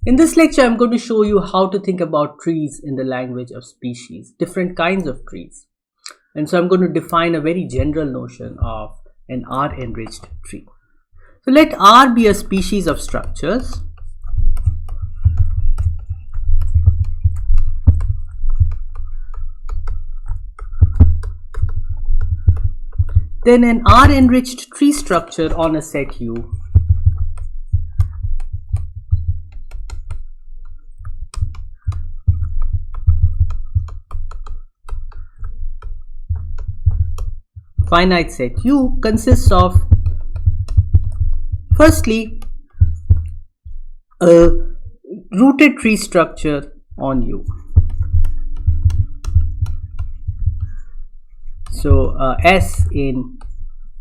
In this lecture, I'm going to show you how to think about trees in the language of species, different kinds of trees. And so I'm going to define a very general notion of an R-enriched tree. So let R be a species of structures. Then an R-enriched tree structure on a set U finite set U consists of, firstly, a rooted tree structure on U. So S in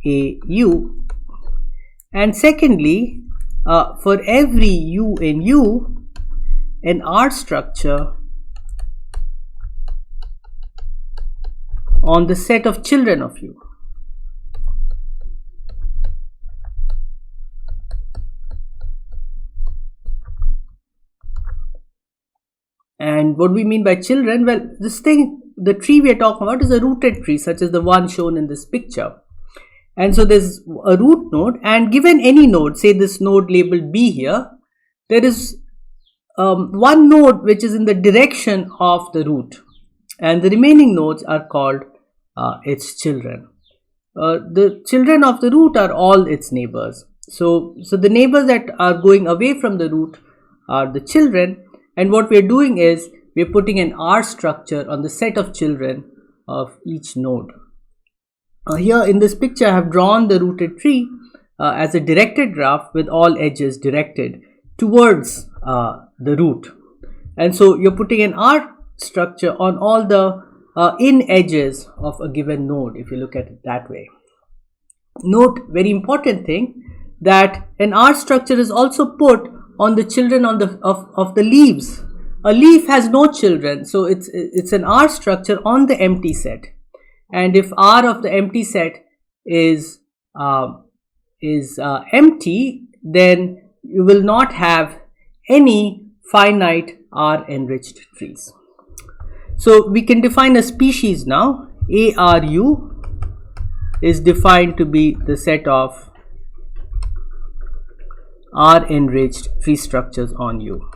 AU, and secondly, for every U in U, an R structure on the set of children of U. And what we mean by children? Well, the tree we are talking about is a rooted tree, such as the one shown in this picture. And so there's a root node, and given any node, say this node labeled B here, there is one node which is in the direction of the root, and the remaining nodes are called its children. The children of the root are all its neighbors. So the neighbors that are going away from the root are the children. And what we are doing is we are putting an R structure on the set of children of each node. Here in this picture, I have drawn the rooted tree as a directed graph with all edges directed towards the root. And so you're putting an R structure on all the in edges of a given node, if you look at it that way. Note, very important thing, that an R structure is also put on the children of the leaves. A leaf has no children, so it's an R structure on the empty set. And if R of the empty set is empty, then you will not have any finite R-enriched trees. So we can define a species now. ARU is defined to be the set of R-enriched tree structures on U.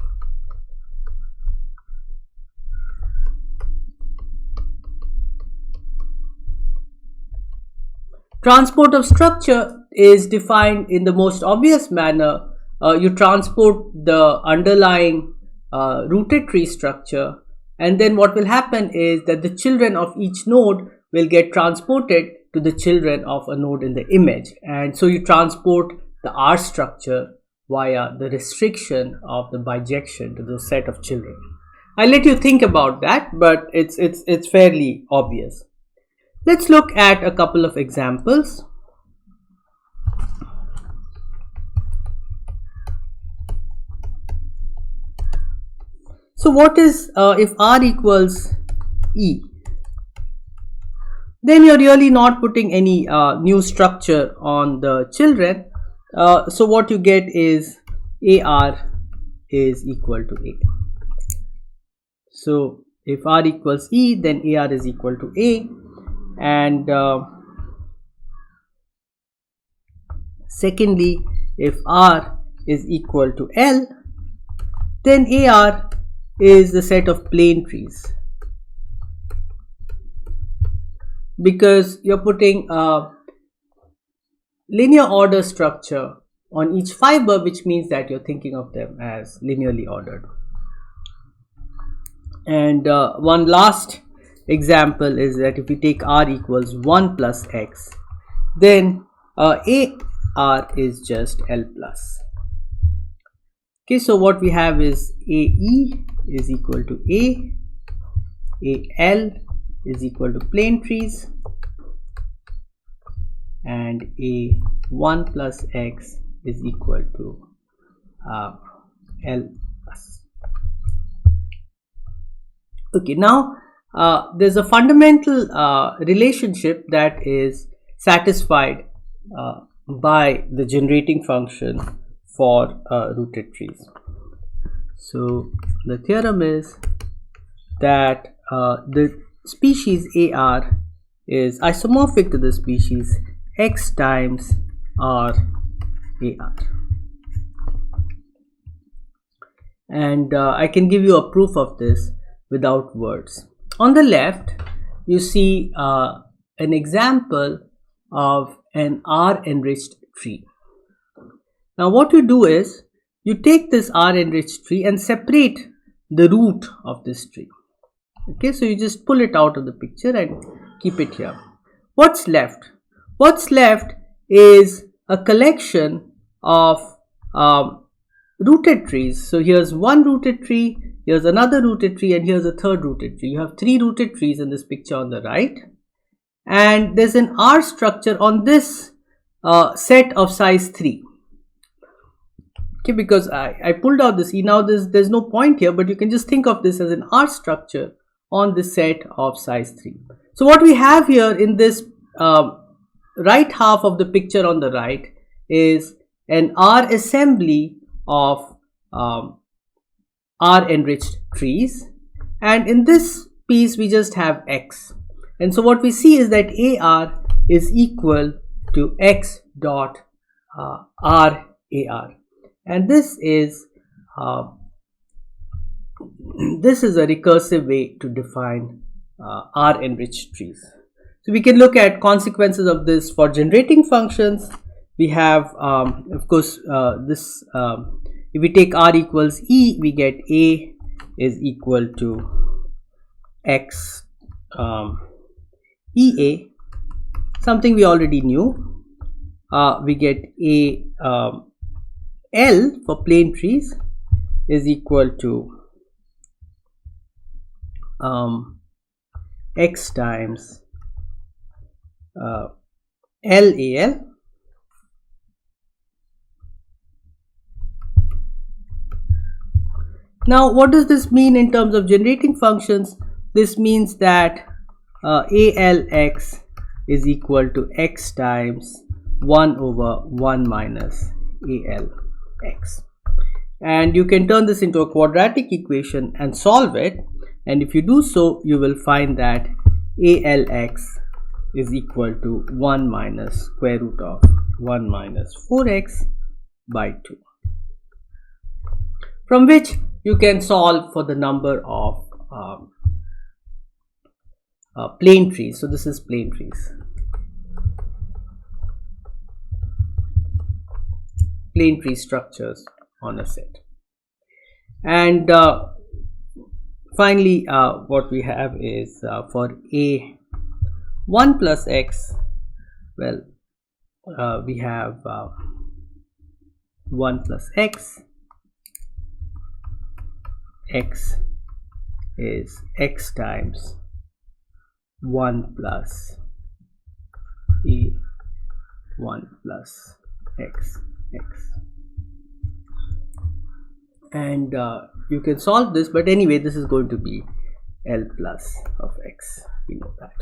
Transport of structure is defined in the most obvious manner. You transport the underlying rooted tree structure, and then what will happen is that the children of each node will get transported to the children of a node in the image. And so you transport the R structure via the restriction of the bijection to the set of children. I'll let you think about that, but it's fairly obvious. Let's look at a couple of examples. So what is if R equals E? Then you're really not putting any new structure on the children. So what you get is AR is equal to A. So if R equals E, then AR is equal to A. And secondly, if R is equal to L, then AR is the set of plane trees, because you're putting a linear order structure on each fiber, which means that you're thinking of them as linearly ordered. And one last example is that if we take R equals 1 plus X, then AR is just L plus. Okay, so what we have is AE is equal to AL is equal to plane trees, and A1 plus X is equal to L plus. Okay, now there's a fundamental relationship that is satisfied by the generating function for rooted trees. So the theorem is that the species AR is isomorphic to the species X times R AR. And I can give you a proof of this without words. On the left, you see an example of an R-enriched tree. Now what you do is, you take this R-enriched tree and separate the root of this tree. Okay, so you just pull it out of the picture and keep it here. What's left? What's left is a collection of rooted trees. So here's one rooted tree, here's another rooted tree, and here's a third rooted tree. You have three rooted trees in this picture on the right, and there's an R structure on this set of size 3. Okay, because I pulled out this E. Now there's no point here, but you can just think of this as an R structure on this set of size 3. So what we have here in this right half of the picture on the right is an R assembly of R-enriched trees, and in this piece we just have X, and so what we see is that AR is equal to X dot RAR, and this is a recursive way to define R-enriched trees. So we can look at consequences of this for generating functions. We have of course this if we take R equals E, we get A is equal to X EA, something we already knew. We get A L for plane trees is equal to X times LAL. Now what does this mean in terms of generating functions? This means that ALX is equal to X times 1 over 1 minus ALX, and you can turn this into a quadratic equation and solve it, and if you do so, you will find that ALX is equal to 1 minus square root of 1 minus 4x by 2, from which you can solve for the number of plane trees. So this is plane trees. Plane tree structures on a set. And finally, what we have is for A1 plus X, well, we have 1 plus X. X is X times 1 plus A1 plus X. And you can solve this, but anyway, this is going to be L plus of X. We know that.